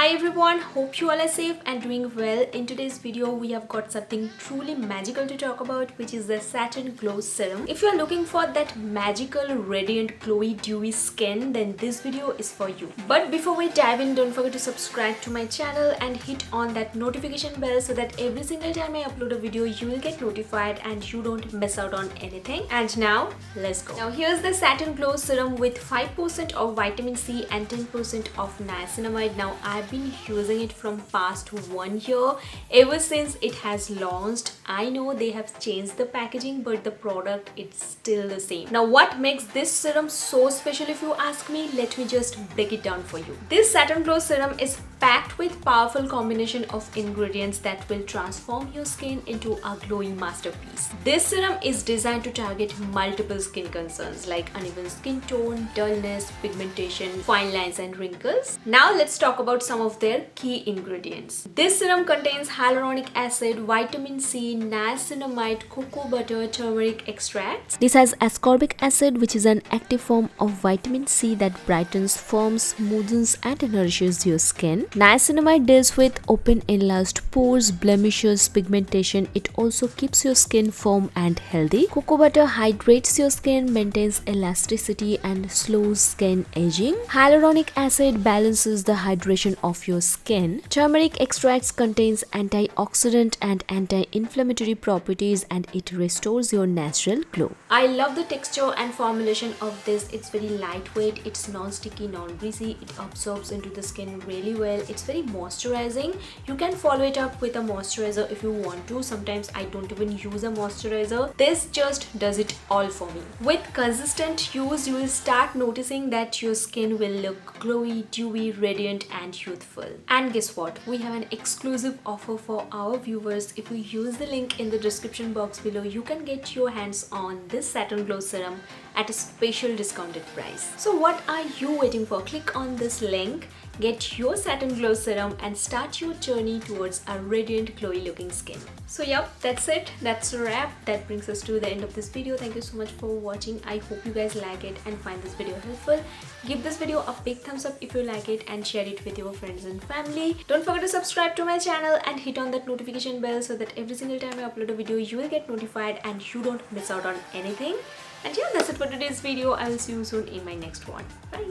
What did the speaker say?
Hi everyone, hope you all are safe and doing well. In today's video we have got something truly magical to talk about, which is the Saturn Glow Serum. If you are looking for that magical, radiant, glowy, dewy skin, then this video is for you. But before we dive in, don't forget to subscribe to my channel and hit on that notification bell so that every single time I upload a video you will get notified and you don't miss out on anything. And now let's go. Now here's the Saturn Glow Serum with 5% of vitamin C and 10% of niacinamide. Now I've been using it from past 1 year, ever since it has launched. I know they have changed the packaging, but the product it's still the same. Now what makes this serum so special, if you ask me? Let me just break it down for you. This Saturn Glow Serum is packed with powerful combination of ingredients that will transform your skin into a glowing masterpiece. This serum is designed to target multiple skin concerns like uneven skin tone, dullness, pigmentation, fine lines and wrinkles. Now let's talk about some of their key ingredients. This serum contains hyaluronic acid, vitamin C, niacinamide, cocoa butter, turmeric extracts. This has ascorbic acid, which is an active form of vitamin C that brightens, firms, smoothens and nourishes your skin. Niacinamide deals with open enlarged pores, blemishes, pigmentation. It also keeps your skin firm and healthy. Cocoa butter hydrates your skin, maintains elasticity and slows skin aging. Hyaluronic acid balances the hydration of your skin. Turmeric extracts contains antioxidant and anti-inflammatory properties and it restores your natural glow. I love the texture and formulation of this. It's very lightweight, it's non-sticky, non-greasy, it absorbs into the skin really well. It's very moisturizing. You can follow it up with a moisturizer if you want to. Sometimes I don't even use a moisturizer. This just does it all for me. With consistent use, you will start noticing that your skin will look glowy, dewy, radiant and youthful. And guess what? We have an exclusive offer for our viewers. If you use the link in the description box below, you can get your hands on this Saturn Glow Serum at a special discounted price. So what are you waiting for? Click on this link, get your Saturn Glow Serum and start your journey towards a radiant, glowy looking skin. So yep, that's it. That's a wrap. That brings us to the end of this video. Thank you so much for watching. I hope you guys like it and find this video helpful. Give this video a big thumbs up if you like it and share it with your friends and family. Don't forget to subscribe to my channel and hit on that notification bell so that every single time I upload a video you will get notified and you don't miss out on anything. And yeah, that's it for today's video. I will see you soon in my next one. Bye.